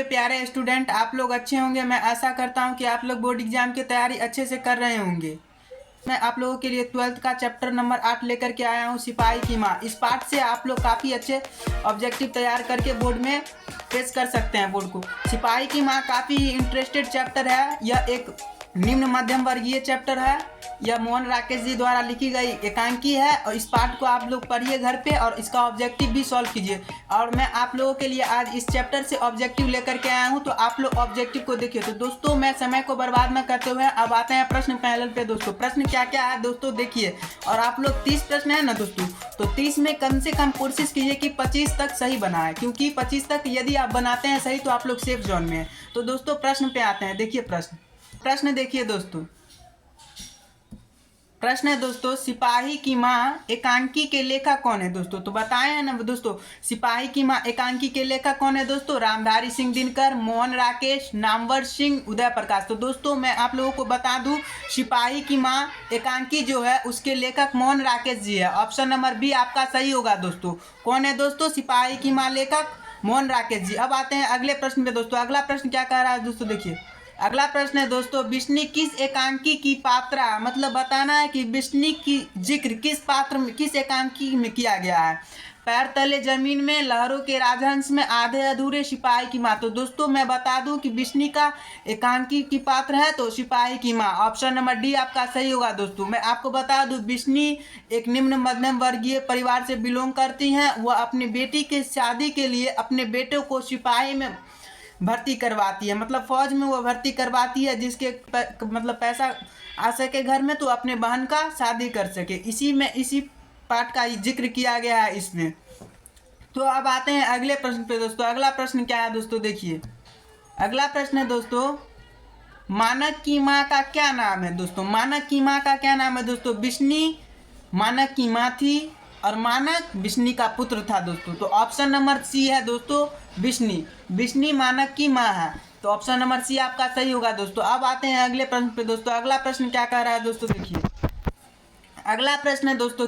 मेरे प्यारे स्टूडेंट, आप लोग अच्छे होंगे। मैं आशा करता हूं कि आप लोग बोर्ड एग्जाम की तैयारी अच्छे से कर रहे होंगे। मैं आप लोगों के लिए 12th का चैप्टर नंबर 8 लेकर के आया हूं, सिपाही की माँ। इस पार्ट से आप लोग काफ़ी अच्छे ऑब्जेक्टिव तैयार करके बोर्ड में पेश कर सकते हैं बोर्ड को। सिपाही की माँ काफ़ी इंटरेस्टेड चैप्टर है। यह एक निम्न मध्यम वर्गीय चैप्टर है। यह मोहन राकेश जी द्वारा लिखी गई एकांकी है और इस पार्ट को आप लोग पढ़िए घर पे और इसका ऑब्जेक्टिव भी सॉल्व कीजिए। और मैं आप लोगों के लिए आज इस चैप्टर से ऑब्जेक्टिव लेकर के आया हूं, तो आप लोग ऑब्जेक्टिव को देखिए। तो दोस्तों, मैं समय को बर्बाद न करते हुए अब आते हैं प्रश्न पैनल पे। दोस्तों, प्रश्न क्या क्या है दोस्तों देखिए। और आप लोग 30 प्रश्न है ना दोस्तों, तो 30 में कम से कम कोशिश कीजिए कि 25 तक सही बनाए, क्योंकि 25 तक यदि आप बनाते हैं सही तो आप लोग सेफ जोन में है। तो दोस्तों, प्रश्न पे आते हैं। देखिए प्रश्न देखिए दोस्तों। प्रश्न है दोस्तों, सिपाही की माँ एकांकी के लेखक कौन है दोस्तों? तो बताए हैं ना दोस्तों, सिपाही की माँ एकांकी के लेखक कौन है दोस्तों? रामधारी सिंह दिनकर, मोहन राकेश, नामवर सिंह, उदय प्रकाश। तो दोस्तों, मैं आप लोगों को बता दूं, सिपाही की माँ एकांकी जो है उसके लेखक मोहन राकेश जी है। ऑप्शन नंबर बी आपका सही होगा दोस्तों। कौन है दोस्तों सिपाही की माँ लेखक? मोहन राकेश जी। अब आते हैं अगले प्रश्न पे दोस्तों। अगला प्रश्न क्या कह रहा है दोस्तों देखिए। अगला प्रश्न है दोस्तों, बिस्नी किस एकांकी की पात्रा, मतलब बताना है कि बिस्नी की जिक्र किस पात्र में, किस एकांकी में किया गया है? पैर तले जमीन में, लहरों के राजहंस में, आधे अधूरे, सिपाही की माँ। तो दोस्तों, मैं बता दूं कि बिस्नी का एकांकी की पात्र है तो सिपाही की माँ। ऑप्शन नंबर डी आपका सही होगा दोस्तों। मैं आपको बता दूं, बिस्नी एक निम्न मध्यम वर्गीय परिवार से बिलोंग करती हैं। वह अपनी बेटी की शादी के लिए अपने बेटे को सिपाही में भर्ती करवाती है, मतलब फौज में वो भर्ती करवाती है, जिसके मतलब पैसा आ सके घर में तो अपने बहन का शादी कर सके। इसी पार्ट का जिक्र किया गया है इसमें। तो अब आते हैं अगले प्रश्न पे दोस्तों। अगला प्रश्न क्या है दोस्तों देखिए। अगला प्रश्न है दोस्तों, मानक की माँ का क्या नाम है दोस्तों? मानक की माँ का क्या नाम है दोस्तों? बिस्नी मानक की माँ थी और मानक बिस्नी का पुत्र था दोस्तों। तो ऑप्शन नंबर सी है दोस्तों, बिस्नी। बिस्नी मानक की माँ है, तो ऑप्शन नंबर सी आपका सही होगा दोस्तों। अब आते हैं अगले प्रश्न पे दोस्तों। अगला प्रश्न क्या कह रहा है दोस्तों देखिए। अगला प्रश्न है दोस्तों,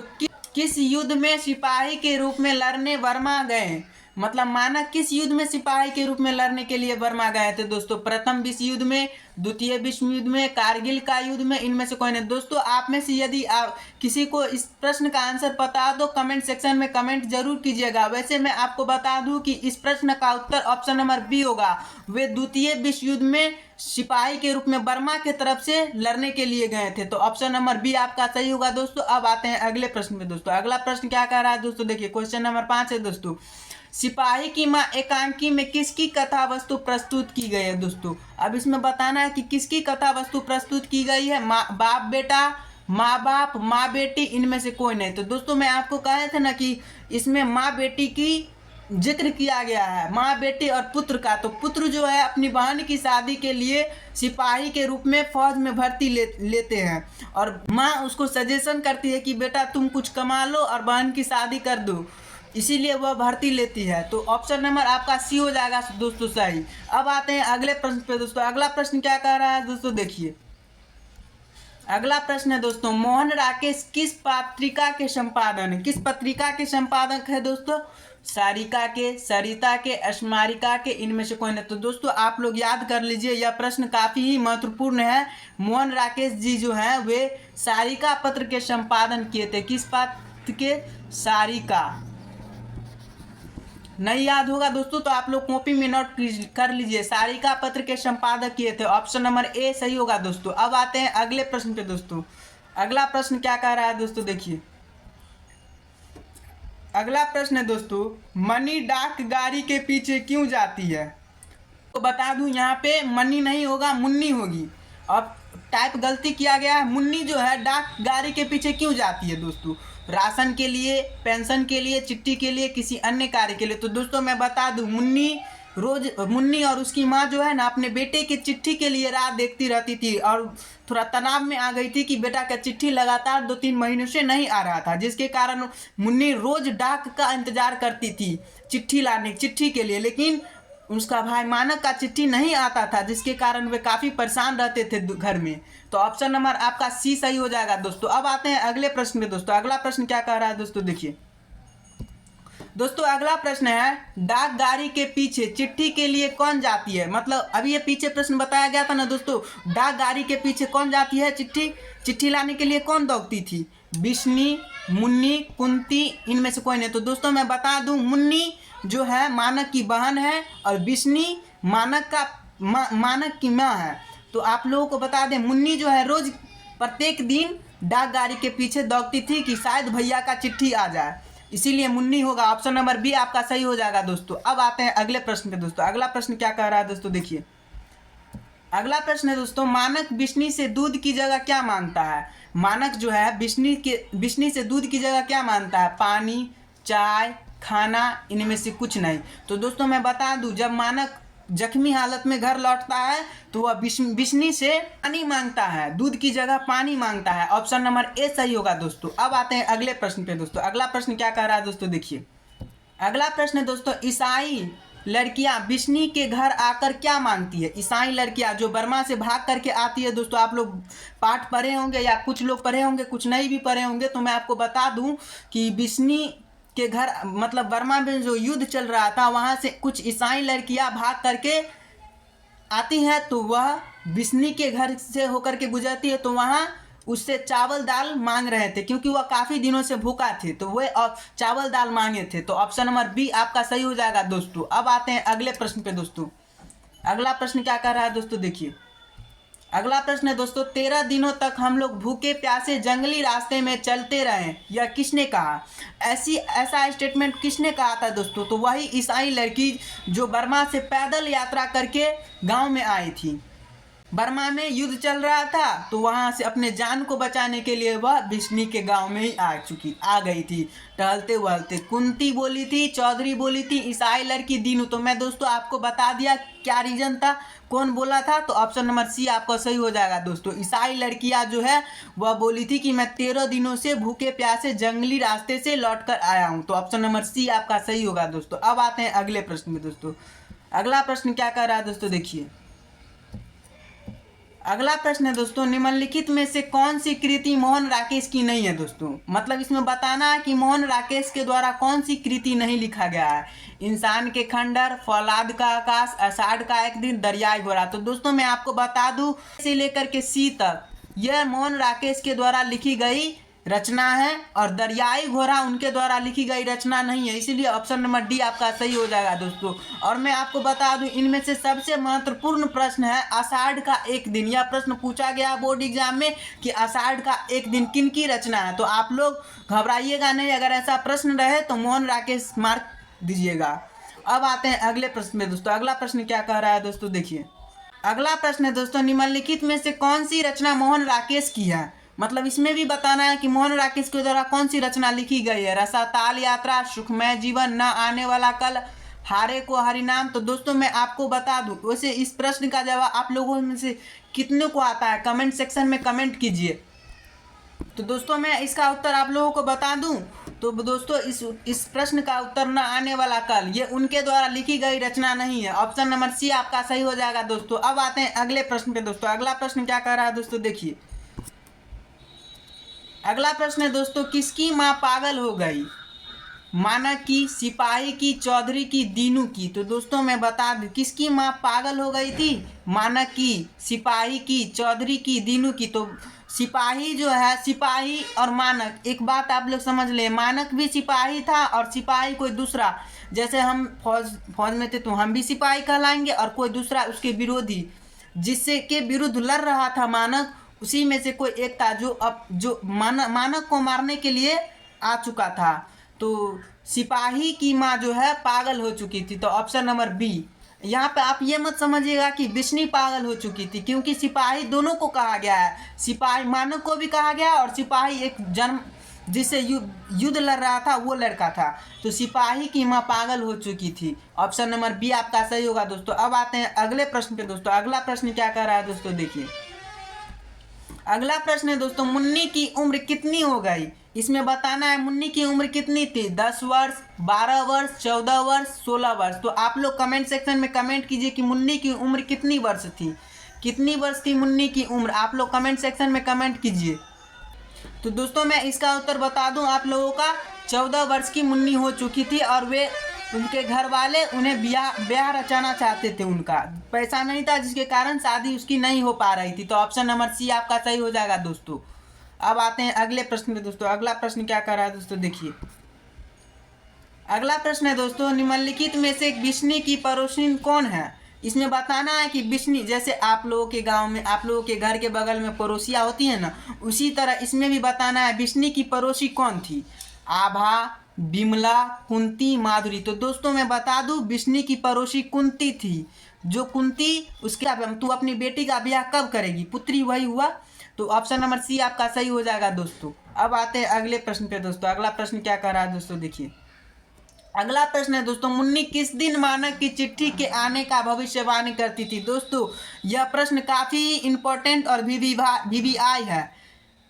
किस युद्ध में सिपाही के रूप में लड़ने बर्मा गए? मतलब मानक किस युद्ध में सिपाही के रूप में लड़ने के लिए बर्मा गए थे दोस्तों? प्रथम विश्व युद्ध में, द्वितीय विश्व युद्ध में, कारगिल का युद्ध में, इनमें से कोई नहीं दोस्तों। आप में से यदि आप किसी को इस प्रश्न का आंसर पता हो तो कमेंट सेक्शन में कमेंट जरूर कीजिएगा। वैसे मैं आपको बता दूं कि इस प्रश्न का उत्तर ऑप्शन नंबर बी होगा। वे द्वितीय विश्व युद्ध में सिपाही के रूप में बर्मा के तरफ से लड़ने के लिए गए थे, तो ऑप्शन नंबर बी आपका सही होगा दोस्तों। अब आते हैं अगले प्रश्न में दोस्तों। अगला प्रश्न क्या कह रहा है दोस्तों देखिए। क्वेश्चन नंबर 5 है दोस्तों, सिपाही की माँ एकांकी में किसकी कथा वस्तु प्रस्तुत की गई है दोस्तों? अब इसमें बताना है कि किसकी कथा वस्तु प्रस्तुत की गई है। माँ बाप बेटा, माँ बाप, माँ बेटी, इनमें से कोई नहीं। तो दोस्तों, मैं आपको कहे थे ना कि इसमें माँ बेटी की जिक्र किया गया है, माँ बेटी और पुत्र का। तो पुत्र जो है अपनी बहन की शादी के लिए सिपाही के रूप में फौज में भर्ती लेते हैं और माँ उसको सजेशन करती है कि बेटा तुम कुछ कमा लो और बहन की शादी कर दो, इसीलिए वह भर्ती लेती है। तो ऑप्शन नंबर आपका सी हो जाएगा दोस्तों सही। अब आते हैं अगले प्रश्न पे दोस्तों। अगला प्रश्न क्या कह रहा है दोस्तों देखिए। अगला प्रश्न है दोस्तों, मोहन राकेश किस पत्रिका के संपादन, किस पत्रिका के संपादक है दोस्तों? सारिका के, सरिता के, स्मारिका के, इनमें से कोई नहीं। तो दोस्तों, आप लोग याद कर लीजिए, यह प्रश्न काफी ही महत्वपूर्ण है। मोहन राकेश जी जो है वे सारिका पत्र के संपादन किए थे। किस पत्र के? सारिका। नहीं याद होगा दोस्तों तो आप लोग कॉपी में नोट कर लीजिए। सारिका पत्र के संपादक किए थे। ऑप्शन नंबर ए सही होगा दोस्तों। अब आते हैं अगले प्रश्न पे दोस्तों। अगला प्रश्न क्या कह रहा है दोस्तों देखिए। अगला प्रश्न है दोस्तों, मनी डाक गाड़ी के पीछे क्यों जाती है? तो बता दूं, यहाँ पे मनी नहीं होगा, मुन्नी होगी। अब टाइप गलती किया गया है। मुन्नी जो है डाक गाड़ी के पीछे क्यों जाती है दोस्तों? राशन के लिए, पेंशन के लिए, चिट्ठी के लिए, किसी अन्य कार्य के लिए। तो दोस्तों, मैं बता दूं, मुन्नी और उसकी माँ जो है ना अपने बेटे की चिट्ठी के लिए राह देखती रहती थी और थोड़ा तनाव में आ गई थी कि बेटा का चिट्ठी लगातार 2-3 महीनों से नहीं आ रहा था, जिसके कारण मुन्नी रोज डाक का इंतजार करती थी चिट्ठी के लिए, लेकिन उसका भाई मानक का चिट्ठी नहीं आता था, जिसके कारण वे काफ़ी परेशान रहते थे घर में। तो ऑप्शन नंबर आपका सी सही हो जाएगा दोस्तों। अब आते हैं अगले प्रश्न में दोस्तों। अगला प्रश्न क्या कह रहा है दोस्तों देखिए। दोस्तों अगला प्रश्न है, डाक गाड़ी के पीछे चिट्ठी के लिए कौन जाती है। मतलब अभी ये पीछे प्रश्न बताया गया था ना दोस्तों, डाक गाड़ी के पीछे कौन जाती है, चिट्ठी लाने के लिए कौन दौड़ती थी, बिश्नी, मुन्नी, कुंती, इनमें से कोई नहीं। तो दोस्तों मैं बता दूं, मुन्नी जो है मानक की बहन है और बिश्नी मानक की माँ है। तो आप लोगों को बता दें, मुन्नी जो है रोज प्रत्येक दिन डाक गाड़ी के पीछे दौड़ती थी कि शायद भैया का चिट्ठी आ जाए, इसीलिए मुन्नी होगा। ऑप्शन नंबर बी आपका सही हो जाएगा दोस्तों। अब आते हैं अगले प्रश्न पे दोस्तों। अगला प्रश्न क्या कह रहा है दोस्तों, देखिए अगला प्रश्न है दोस्तों, मानक बिश्नी से दूध की जगह क्या मांगता है। मानक जो है बिश्नी से दूध की जगह क्या मांगता है, पानी, चाय, खाना, इनमें से कुछ नहीं। तो दोस्तों मैं बता दूं, जब मानक जख्मी हालत में घर लौटता है तो वह बिश्नी से पानी मांगता है, दूध की जगह पानी मांगता है। ऑप्शन नंबर ए सही होगा दोस्तों। अब आते हैं अगले प्रश्न पे दोस्तों। अगला प्रश्न क्या कह रहा है दोस्तों, देखिए अगला प्रश्न है दोस्तों, ईसाई लड़कियां बिश्नी के घर आकर क्या मांगती है। ईसाई लड़कियां जो बर्मा से भाग करके आती है दोस्तों, आप लोग पाठ पढ़े होंगे या कुछ लोग पढ़े होंगे, कुछ नहीं भी पढ़े होंगे। तो मैं आपको बता दूं कि बिश्नी के घर मतलब बर्मा में जो युद्ध चल रहा था, वहाँ से कुछ ईसाई लड़कियां भाग करके आती हैं। तो वह बिश्नी के घर से होकर के गुजरती है, तो वहाँ उससे चावल दाल मांग रहे थे, क्योंकि वह काफ़ी दिनों से भूखा थे, तो वे चावल दाल मांगे थे। तो ऑप्शन नंबर बी आपका सही हो जाएगा दोस्तों। अब आते हैं अगले प्रश्न पे दोस्तों। अगला प्रश्न क्या कर रहा है दोस्तों, देखिए अगला प्रश्न है दोस्तों, 13 दिनों तक हम लोग भूखे प्यासे जंगली रास्ते में चलते रहे, यह किसने कहा। ऐसा स्टेटमेंट किसने कहा था दोस्तों, तो वही ईसाई लड़की जो बर्मा से पैदल यात्रा करके गांव में आई थी। बर्मा में युद्ध चल रहा था, तो वहां से अपने जान को बचाने के लिए वह बिश्नी के गांव में ही आ गई थी टहलते वहलते। कुंती बोली थी, चौधरी बोली थी, ईसाई लड़की दीनू। तो मैं दोस्तों आपको बता दिया क्या रीजन था, कौन बोला था। तो ऑप्शन नंबर सी आपका सही हो जाएगा दोस्तों। ईसाई लड़कियां जो है वह बोली थी कि मैं 13 दिनों से भूखे प्यासे जंगली रास्ते से लौट कर आया हूँ। तो ऑप्शन नंबर सी आपका सही होगा दोस्तों। अब आते हैं अगले प्रश्न में दोस्तों। अगला प्रश्न क्या कर रहा है दोस्तों, देखिए अगला प्रश्न है दोस्तों, निम्नलिखित में से कौन सी कृति मोहन राकेश की नहीं है दोस्तों। मतलब इसमें बताना है कि मोहन राकेश के द्वारा कौन सी कृति नहीं लिखा गया है। इंसान के खंडर, फौलाद का आकाश, आषाढ़ का एक दिन, दरियाई घोड़ा। तो दोस्तों मैं आपको बता दूं, से लेकर के सी तक यह मोहन राकेश के द्वारा लिखी गई रचना है और दरियाई घोड़ा उनके द्वारा लिखी गई रचना नहीं है, इसीलिए ऑप्शन नंबर डी आपका सही हो जाएगा दोस्तों। और मैं आपको बता दूं, इनमें से सबसे महत्वपूर्ण प्रश्न है आषाढ़ का एक दिन। यह प्रश्न पूछा गया बोर्ड एग्जाम में कि आषाढ़ का एक दिन किन की रचना है। तो आप लोग घबराइएगा नहीं, अगर ऐसा प्रश्न रहे तो मोहन राकेश मार्क दीजिएगा। अब आते हैं अगले प्रश्न में दोस्तों। अगला प्रश्न क्या कह रहा है दोस्तों, देखिए अगला प्रश्न है दोस्तों, निम्नलिखित में से कौन सी रचना मोहन राकेश की है। मतलब इसमें भी बताना है कि मोहन राकेश के द्वारा कौन सी रचना लिखी गई है। रसाताल यात्रा, सुखमय जीवन, न आने वाला कल, हारे को हरिनाम। तो दोस्तों मैं आपको बता दूं, वैसे इस प्रश्न का जवाब आप लोगों में से कितने को आता है कमेंट सेक्शन में कमेंट कीजिए। तो दोस्तों मैं इसका उत्तर आप लोगों को बता दूं, तो दोस्तों इस प्रश्न का उत्तर न आने वाला कल ये उनके द्वारा लिखी गई रचना नहीं है। ऑप्शन नंबर सी आपका सही हो जाएगा दोस्तों। अब आते हैं अगले प्रश्न पे दोस्तों। अगला प्रश्न क्या कह रहा है दोस्तों, देखिए अगला प्रश्न है दोस्तों, किसकी माँ पागल हो गई। मानक की, सिपाही की, चौधरी की, दीनू की। तो दोस्तों मैं बता दूं, किसकी माँ पागल हो गई थी। मानक की, सिपाही की, चौधरी की, दीनू की। तो सिपाही जो है, सिपाही और मानक, एक बात आप लोग समझ ले, मानक भी सिपाही था और सिपाही कोई दूसरा, जैसे हम फौज में थे तो हम भी सिपाही कहलाएंगे, और कोई दूसरा उसके विरोधी जिससे के विरुद्ध लड़ रहा था मानक, उसी में से कोई एक था जो मानक को मारने के लिए आ चुका था। तो सिपाही की माँ जो है पागल हो चुकी थी। तो ऑप्शन नंबर बी। यहाँ पे आप ये मत समझिएगा कि बिश्नी पागल हो चुकी थी, क्योंकि सिपाही दोनों को कहा गया है। सिपाही मानक को भी कहा गया और सिपाही एक जन्म जिससे युद्ध लड़ रहा था वो लड़का था। तो सिपाही की माँ पागल हो चुकी थी। ऑप्शन नंबर बी आपका सही होगा दोस्तों। अब आते हैं अगले प्रश्न पे दोस्तों। अगला प्रश्न क्या कर रहा है दोस्तों, देखिए अगला प्रश्न है दोस्तों, मुन्नी की उम्र कितनी हो गई। इसमें बताना है मुन्नी की उम्र कितनी थी। 10 वर्ष, 12 वर्ष, 14 वर्ष, 16 वर्ष। तो आप लोग कमेंट सेक्शन में कमेंट कीजिए कि मुन्नी की उम्र कितनी वर्ष थी, कितनी वर्ष थी मुन्नी की उम्र। आप लोग कमेंट सेक्शन में कमेंट कीजिए। तो दोस्तों मैं इसका उत्तर बता दूं आप लोगों का, 14 वर्ष की मुन्नी हो चुकी थी और वे उनके घर वाले उन्हें ब्याह रचाना चाहते थे। उनका पैसा नहीं था जिसके कारण शादी उसकी नहीं हो पा रही थी। तो ऑप्शन नंबर सी आपका सही हो जाएगा दोस्तों। अब आते हैं अगले प्रश्न पे दोस्तों। अगला प्रश्न क्या कर रहा है दोस्तों, देखिए। अगला प्रश्न है दोस्तों, निम्नलिखित में से बिश्नी की पड़ोसिन कौन है? इसमें बताना है कि बिश्नी, जैसे आप लोगों के गांव में, आप लोगों के घर के बगल में पड़ोसियाँ होती हैं ना, उसी तरह इसमें भी बताना है बिश्नी की पड़ोसी कौन थी। आभा, बिमला, कुंती, माधुरी। तो दोस्तों मैं बता दूं, बिश्नी की पड़ोसी कुंती थी। जो कुंती, उसके तू अपनी बेटी का ब्याह कब करेगी, पुत्री वही हुआ। तो ऑप्शन नंबर सी आपका सही हो जाएगा दोस्तों। अब आते हैं अगले प्रश्न पे दोस्तों। अगला प्रश्न क्या कर रहा है दोस्तों, देखिए। अगला प्रश्न है दोस्तों, मुन्नी किस दिन मानक की चिट्ठी के आने का भविष्यवाणी करती थी? दोस्तों यह प्रश्न काफ़ी इंपॉर्टेंट और VVI है।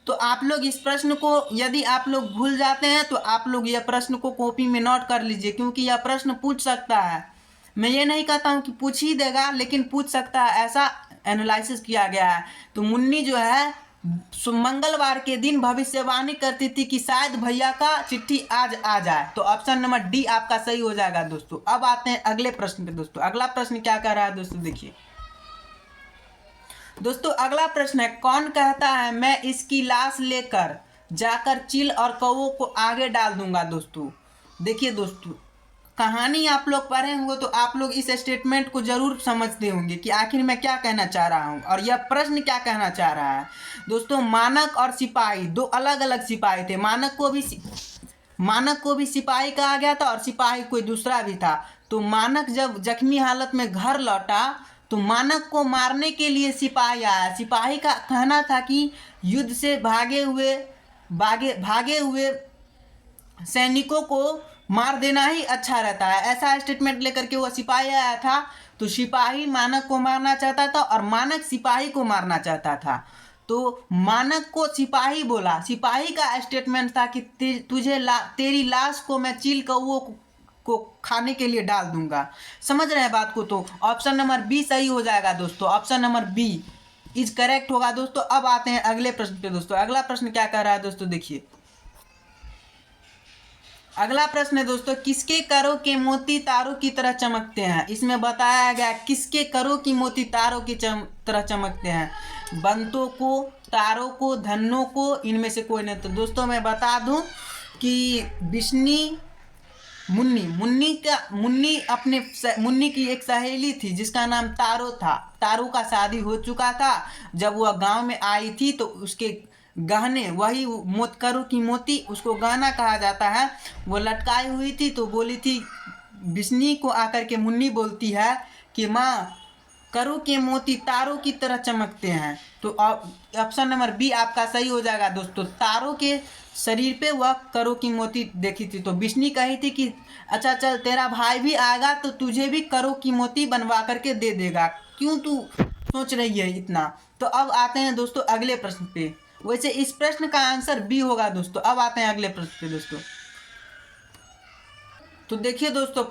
तो आप लोग इस प्रश्न को, यदि आप लोग भूल जाते हैं तो आप लोग यह प्रश्न को कॉपी में नोट कर लीजिए, क्योंकि यह प्रश्न पूछ सकता है। मैं ये नहीं कहता हूँ कि पूछ ही देगा, लेकिन पूछ सकता है, ऐसा एनालिसिस किया गया है। तो मुन्नी जो है मंगलवार के दिन भविष्यवाणी करती थी कि शायद भैया का चिट्ठी आज आ जाए। तो ऑप्शन नंबर डी आपका सही हो जाएगा दोस्तों। अब आते हैं अगले प्रश्न पे दोस्तों। अगला प्रश्न क्या कर रहा है दोस्तों, देखिए। दोस्तों अगला प्रश्न है, कौन कहता है मैं इसकी लाश लेकर जाकर चील और कौवों को आगे डाल दूंगा? दोस्तों देखिए दोस्तों, कहानी आप लोग पढ़े होंगे तो आप लोग इस स्टेटमेंट को जरूर समझते होंगे कि आखिर मैं क्या कहना चाह रहा हूँ और यह प्रश्न क्या कहना चाह रहा है। दोस्तों मानक और सिपाही दो अलग अलग सिपाही थे। मानक को भी सिपाही कहा गया था और सिपाही कोई दूसरा भी था। तो मानक जब जख्मी हालत में घर लौटा तो मानक को मारने के लिए सिपाही आया। सिपाही का कहना था कि युद्ध से भागे हुए सैनिकों को मार देना ही अच्छा रहता है, ऐसा स्टेटमेंट लेकर के वो सिपाही आया था। तो सिपाही मानक को मारना चाहता था और मानक सिपाही को मारना चाहता था। तो मानक को सिपाही बोला। सिपाही का स्टेटमेंट था कि तेरी लाश को मैं चील कौवों को खाने के लिए डाल दूंगा। समझ रहे हैं बात को? तो ऑप्शन नंबर बी सही हो जाएगा दोस्तों। Option number B is correct होगा दोस्तों। अब आते हैं अगले प्रश्न पे दोस्तों। अगला प्रश्न क्या कर रहा है दोस्तों, देखिए। अगला प्रश्न है दोस्तों, किसके करों के मोती तारों की तरह चमकते हैं? इसमें बताया गया किसके करों की मोती तारों की तरह चमकते हैं। बंतों को, तारों को, धन्नों को, इनमें से कोई नहीं। तो दोस्तों मैं बता दूं कि बिश्नी मुन्नी की एक सहेली थी जिसका नाम तारो था। तारो का शादी हो चुका था। जब वह गांव में आई थी तो उसके गहने, वही करू की मोती, उसको गहना कहा जाता है, वो लटकाई हुई थी। तो बोली थी बिश्नी को आकर के मुन्नी बोलती है कि माँ करू के मोती तारों की तरह चमकते हैं। तो ऑप्शन नंबर बी आपका सही हो जाएगा दोस्तों। तारों के शरीर पे वह करू की मोती देखी थी। तो बिश्नी कही थी कि अच्छा चल, तेरा भाई भी आएगा तो तुझे भी करू की मोती बनवा करके दे देगा, क्यों तू सोच रही है इतना। तो अब आते हैं दोस्तों अगले प्रश्न पे। वैसे इस प्रश्न का आंसर बी होगा दोस्तों। अब आते हैं अगले प्रश्न पे दोस्तों। तो देखिए दोस्तों,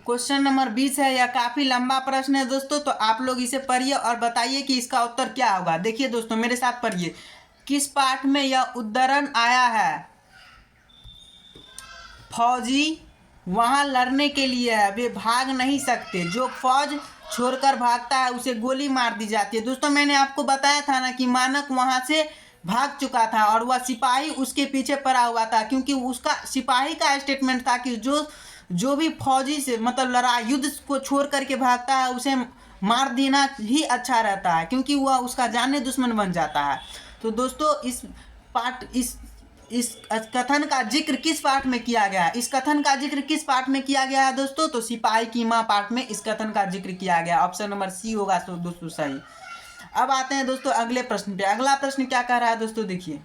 क्वेश्चन नंबर 20 है। यह काफ़ी लंबा प्रश्न है दोस्तों, तो आप लोग इसे पढ़िए और बताइए कि इसका उत्तर क्या होगा। देखिए दोस्तों मेरे साथ पढ़िए। किस पाठ में यह उद्धरण आया है? फौजी वहां लड़ने के लिए है, वे भाग नहीं सकते। जो फौज छोड़कर भागता है उसे गोली मार दी जाती है। दोस्तों मैंने आपको बताया था ना कि मानक वहां से भाग चुका था और वह सिपाही उसके पीछे पड़ा हुआ था, क्योंकि उसका सिपाही का स्टेटमेंट था कि जो भी फौजी से मतलब लड़ाई युद्ध को छोड़ करके भागता है उसे मार देना ही अच्छा रहता है, क्योंकि वह उसका जाने दुश्मन बन जाता है। तो दोस्तों इस कथन का जिक्र किस पाठ में किया गया है? इस कथन का जिक्र किस पाठ में किया गया है दोस्तों? तो सिपाही की माँ पाठ में इस कथन का जिक्र किया गया। ऑप्शन नंबर सी होगा दोस्तों सही। अब आते हैं दोस्तों अगले प्रश्न पे। अगला प्रश्न क्या कह रहा है दोस्तों, देखिए।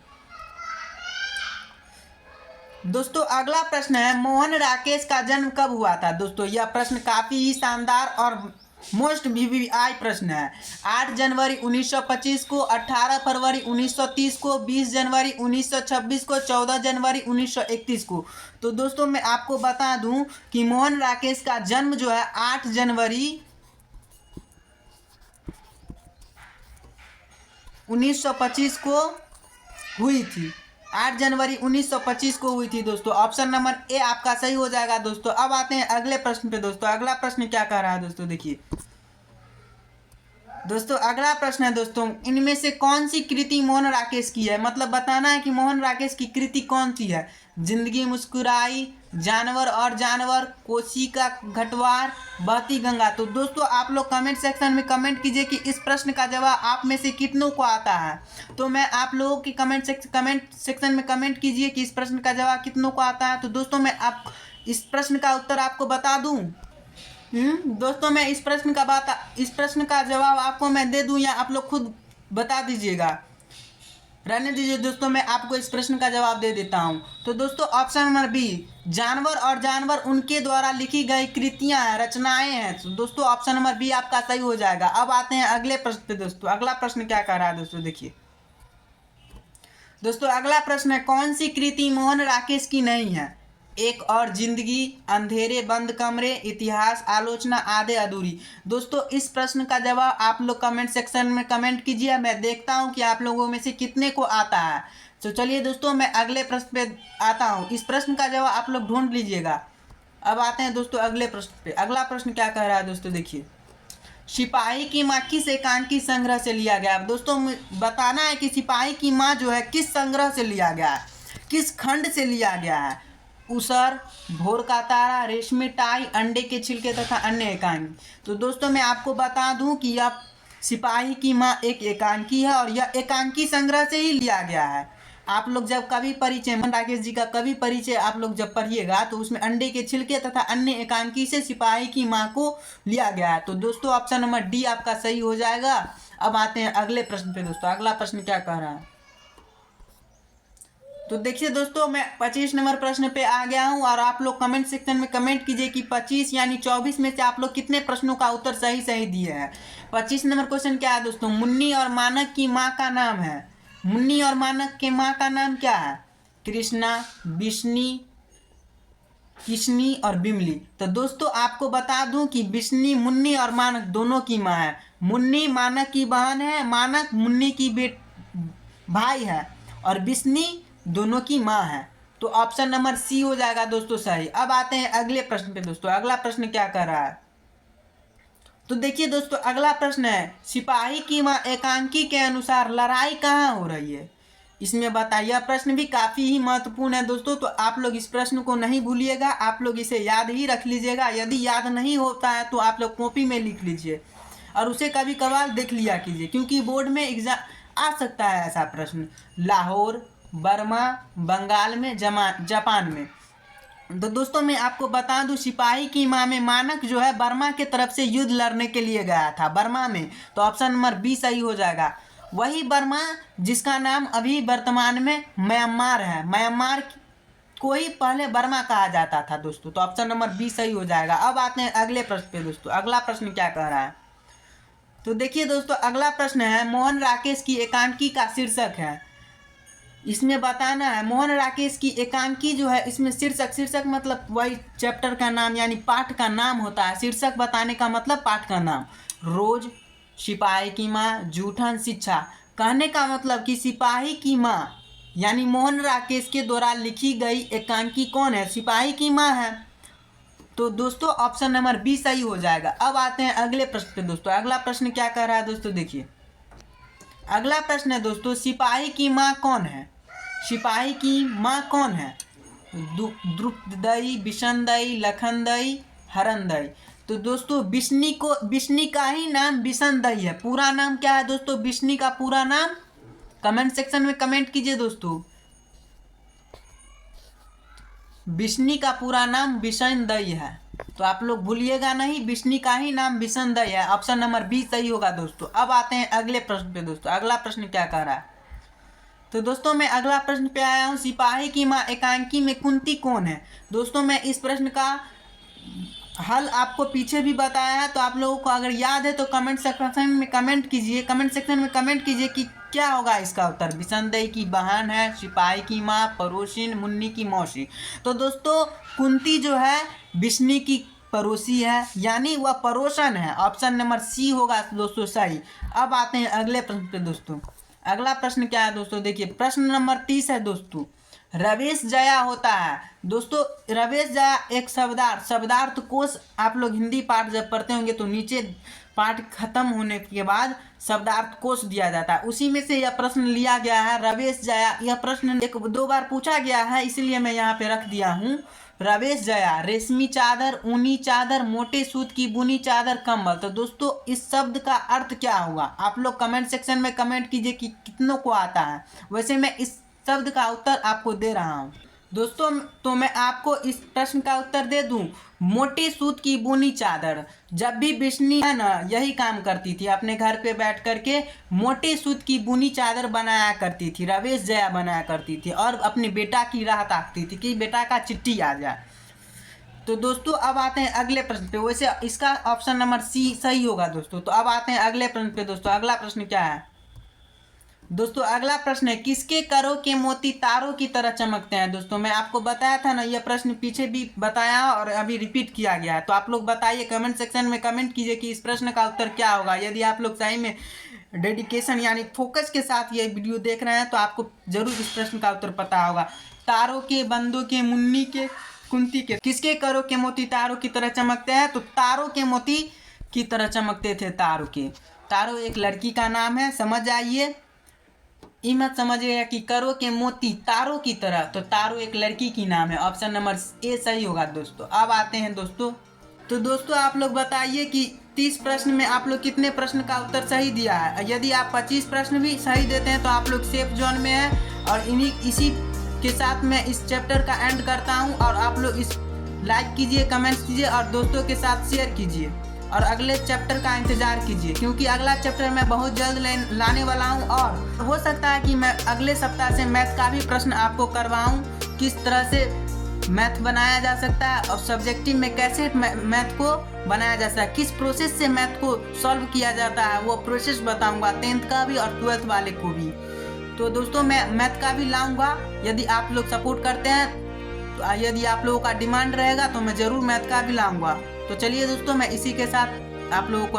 दोस्तों अगला प्रश्न है, मोहन राकेश का जन्म कब हुआ था? दोस्तों यह प्रश्न काफी ही शानदार और मोस्ट VVI प्रश्न है। 8 जनवरी 1925 को, 18 फरवरी 1930 को, 20 जनवरी 1926 को, 14 जनवरी 1931 को। तो दोस्तों मैं आपको बता दूं कि मोहन राकेश का जन्म जो है 8 जनवरी 1925 को हुई थी। 8 जनवरी 1925 को हुई थी दोस्तों। ऑप्शन नंबर ए आपका सही हो जाएगा दोस्तों। अब आते हैं अगले प्रश्न पे दोस्तों। अगला प्रश्न क्या कह रहा है दोस्तों, देखिए दोस्तों अगला प्रश्न है दोस्तों, इनमें से कौन सी कृति मोहन राकेश की है। मतलब बताना है कि मोहन राकेश की कृति कौन सी है। जिंदगी मुस्कुराई, जानवर और जानवर, कोसी का घटवार, बहती गंगा। तो दोस्तों आप लोग कमेंट सेक्शन में कमेंट कीजिए कि इस प्रश्न का जवाब आप में से कितनों को आता है। तो मैं आप लोगों की कमेंट सेक्शन में कमेंट कीजिए कि इस प्रश्न का जवाब कितनों को आता है। तो दोस्तों मैं आप इस प्रश्न का उत्तर आपको बता दूं। दोस्तों मैं इस प्रश्न का जवाब आपको मैं दे दूं या आप लोग खुद बता दीजिएगा। रहने दीजिए दोस्तों, मैं आपको इस प्रश्न का जवाब दे देता हूं। तो दोस्तों ऑप्शन नंबर बी, जानवर और जानवर उनके द्वारा लिखी गई कृतियां हैं, रचनाएं हैं। तो दोस्तों ऑप्शन नंबर बी आपका सही हो जाएगा। अब आते हैं अगले प्रश्न पे दोस्तों। अगला प्रश्न क्या कर रहा है दोस्तों, देखिए दोस्तों अगला प्रश्न है, कौन सी कृति मोहन राकेश की नहीं है। एक और जिंदगी, अंधेरे बंद कमरे, इतिहास, आलोचना, आधे अधूरी। दोस्तों इस प्रश्न का जवाब आप लोग कमेंट सेक्शन में कमेंट कीजिए। मैं देखता हूं कि आप लोगों में से कितने को आता है। तो चलिए दोस्तों मैं अगले प्रश्न पे आता हूं। इस प्रश्न का जवाब आप लोग ढूंढ लीजिएगा। अब आते हैं दोस्तों अगले प्रश्न पे। अगला प्रश्न क्या कह रहा है दोस्तों, देखिए सिपाही की माँ किस एकांकी संग्रह से लिया गया। दोस्तों बताना है कि सिपाही की माँ जो है किस संग्रह से लिया गया है, किस खंड से लिया गया है। उसर, भोर का तारा, रेशमी टाई, अंडे के छिलके तथा अन्य एकांकी। तो दोस्तों मैं आपको बता दूं कि यह सिपाही की माँ एक एकांकी है और यह एकांकी संग्रह से ही लिया गया है। आप लोग जब कवि परिचय, मोहन राकेश जी का कवि परिचय आप लोग जब पढ़िएगा तो उसमें अंडे के छिलके तथा अन्य एकांकी से सिपाही की माँ को लिया गया है। तो दोस्तों ऑप्शन नंबर डी आपका सही हो जाएगा। अब आते हैं अगले प्रश्न पे दोस्तों। अगला प्रश्न क्या कह रहा है, तो देखिए दोस्तों मैं 25 नंबर प्रश्न पे आ गया हूं और आप लोग कमेंट सेक्शन में कमेंट कीजिए कि 25 यानी 24 में से आप लोग कितने प्रश्नों का उत्तर सही सही दिए हैं। 25 नंबर क्वेश्चन क्या है दोस्तों, मुन्नी और मानक की माँ का नाम है। मुन्नी और मानक के माँ का नाम क्या है। कृष्णा, बिश्नी, किशनी और बिमली। तो दोस्तों आपको बता दूं कि बिश्नी, मुन्नी और मानक दोनों की माँ है। मुन्नी मानक की बहन है, मानक मुन्नी की भाई है और बिश्नी दोनों की माँ है। तो ऑप्शन नंबर सी हो जाएगा दोस्तों सही। अब आते हैं अगले प्रश्न पे दोस्तों। अगला प्रश्न क्या कर रहा है, तो देखिए दोस्तों अगला प्रश्न है, सिपाही की माँ एकांकी के अनुसार लड़ाई कहाँ हो रही है। इसमें बताइए। यह प्रश्न भी काफ़ी ही महत्वपूर्ण है दोस्तों। तो आप लोग इस प्रश्न को नहीं भूलिएगा, आप लोग इसे याद ही रख लीजिएगा। यदि याद नहीं होता है तो आप लोग कॉपी में लिख लीजिए और उसे कभी कभार देख लिया कीजिए, क्योंकि बोर्ड में एग्जाम आ सकता है ऐसा प्रश्न। लाहौर, बर्मा, बंगाल में, जापान में। तो दोस्तों मैं आपको बता दूं, सिपाही की माँ में मानक जो है बर्मा के तरफ से युद्ध लड़ने के लिए गया था, बर्मा में। तो ऑप्शन नंबर बी सही हो जाएगा। वही बर्मा जिसका नाम अभी वर्तमान में म्यांमार है। म्यांमार को ही पहले बर्मा कहा जाता था दोस्तों। तो ऑप्शन नंबर बी सही हो जाएगा। अब आते हैं अगले प्रश्न पे दोस्तों। अगला प्रश्न क्या कह रहा है, तो देखिए दोस्तों अगला प्रश्न है, मोहन राकेश की एकांकी का शीर्षक है। इसमें बताना है मोहन राकेश की एकांकी जो है, इसमें शीर्षक मतलब वही चैप्टर का नाम यानी पाठ का नाम होता है। शीर्षक बताने का मतलब पाठ का नाम। रोज, सिपाही की माँ, जूठन, शिक्षा। कहने का मतलब कि सिपाही की माँ यानी मोहन राकेश के द्वारा लिखी गई एकांकी कौन है, सिपाही की माँ है। तो दोस्तों ऑप्शन नंबर बी सही हो जाएगा। अब आते हैं अगले प्रश्न पे दोस्तों। अगला प्रश्न क्या कह रहा है दोस्तों, देखिए अगला प्रश्न है दोस्तों, सिपाही की माँ कौन है। सिपाही की माँ कौन है। द्रुपदई, बिशनदई, लखनदई, हरनदई। तो दोस्तों बिश्नी का ही नाम बिशनदई है। पूरा नाम क्या है दोस्तों, बिश्नी का पूरा नाम कमेंट सेक्शन में कमेंट कीजिए दोस्तों। बिश्नी का पूरा नाम बिशनदई है। तो आप लोग भूलिएगा नहीं, बिश्नी का ही नाम बिशनदई है। ऑप्शन नंबर बी सही होगा दोस्तों। अब आते हैं अगले प्रश्न पे दोस्तों। अगला प्रश्न क्या कह रहा है, तो दोस्तों मैं अगला प्रश्न पे आया हूँ, सिपाही की माँ एकांकी में कुंती कौन है। दोस्तों मैं इस प्रश्न का हल आपको पीछे भी बताया है, तो आप लोगों को अगर याद है तो कमेंट सेक्शन में कमेंट कीजिए। कमेंट सेक्शन में कमेंट कीजिए कि क्या होगा इसका उत्तर। बिशनदई की बहन है, सिपाही की माँ, पड़ोसिन, मुन्नी की मौसी। तो दोस्तों कुंती जो है बिश्नी की पड़ोसी है, यानी वह पड़ोसन है। ऑप्शन नंबर सी होगा दोस्तों सही। अब आते हैं अगले प्रश्न पे दोस्तों। अगला प्रश्न क्या है दोस्तों, देखिए प्रश्न नंबर 30 है दोस्तों, रवेश जया होता है। दोस्तों रवेश जया एक शब्दार्थ कोश, आप लोग हिंदी पाठ जब पढ़ते होंगे तो नीचे पाठ खत्म होने के बाद शब्दार्थ कोश दिया जाता है, उसी में से यह प्रश्न लिया गया है। रवेश जया, यह प्रश्न एक दो बार पूछा गया है, इसलिए मैं यहाँ पे रख दिया हूँ। रवेश जया, रेशमी चादर, ऊनी चादर, मोटे सूत की बुनी चादर, कंबल। तो दोस्तों इस शब्द का अर्थ क्या होगा, आप लोग कमेंट सेक्शन में कमेंट कीजिए कि कितनों को आता है। वैसे मैं इस शब्द का उत्तर आपको दे रहा हूँ दोस्तों, तो मैं आपको इस प्रश्न का उत्तर दे दूं, मोटे सूत की बुनी चादर। जब भी बिश्नी है ना यही काम करती थी, अपने घर पे बैठ करके मोटे सूत की बुनी चादर बनाया करती थी, रवेश जया बनाया करती थी और अपने बेटा की राह ताकती थी कि बेटा का चिट्ठी आ जाए। तो दोस्तों अब आते हैं अगले प्रश्न पे, वैसे इसका ऑप्शन नंबर सी सही होगा दोस्तों। तो अब आते हैं अगले प्रश्न पे दोस्तों। अगला प्रश्न क्या है दोस्तों, अगला प्रश्न है, किसके करों के मोती तारों की तरह चमकते हैं। दोस्तों मैं आपको बताया था ना, यह प्रश्न पीछे भी बताया और अभी रिपीट किया गया है। तो आप लोग बताइए, कमेंट सेक्शन में कमेंट कीजिए कि इस प्रश्न का उत्तर क्या होगा। यदि आप लोग सही में डेडिकेशन यानी फोकस के साथ ये वीडियो देख रहे हैं तो आपको जरूर इस प्रश्न का उत्तर पता होगा। तारों के, बंदों के, मुन्नी के, कुंती के, किसके करों के मोती तारों की तरह चमकते हैं। तो तारों के मोती की तरह चमकते थे तारों के। तारों एक लड़की का नाम है, समझ आइए, ये मत समझिएगा कि करो के मोती तारों की तरह, तो तारों एक लड़की की नाम है। ऑप्शन नंबर ए सही होगा दोस्तों। अब आते हैं दोस्तों, तो दोस्तों आप लोग बताइए कि 30 प्रश्न में आप लोग कितने प्रश्न का उत्तर सही दिया है। यदि आप 25 प्रश्न भी सही देते हैं तो आप लोग सेफ जोन में हैं। और इसी के साथ मैं इस चैप्टर का एंड करता हूं। और आप लोग इस लाइक कीजिए, कमेंट्स कीजिए और दोस्तों के साथ शेयर कीजिए और अगले चैप्टर का इंतजार कीजिए, क्योंकि अगला चैप्टर मैं बहुत जल्द लाने वाला हूं। और हो सकता है कि मैं अगले सप्ताह से मैथ का भी प्रश्न आपको करवाऊं, किस तरह से मैथ बनाया जा सकता है और सब्जेक्टिव में कैसे मैथ को बनाया जा सकता है, किस प्रोसेस से मैथ को सॉल्व किया जाता है, वो प्रोसेस बताऊंगा 10th का भी और 12th वाले को भी। तो दोस्तों मैं मैथ का भी लाऊंगा, यदि आप लोग सपोर्ट करते हैं तो, यदि आप लोगों का डिमांड रहेगा तो मैं ज़रूर मैथ का भी लाऊंगा। तो चलिए दोस्तों, मैं इसी के साथ आप लोगों को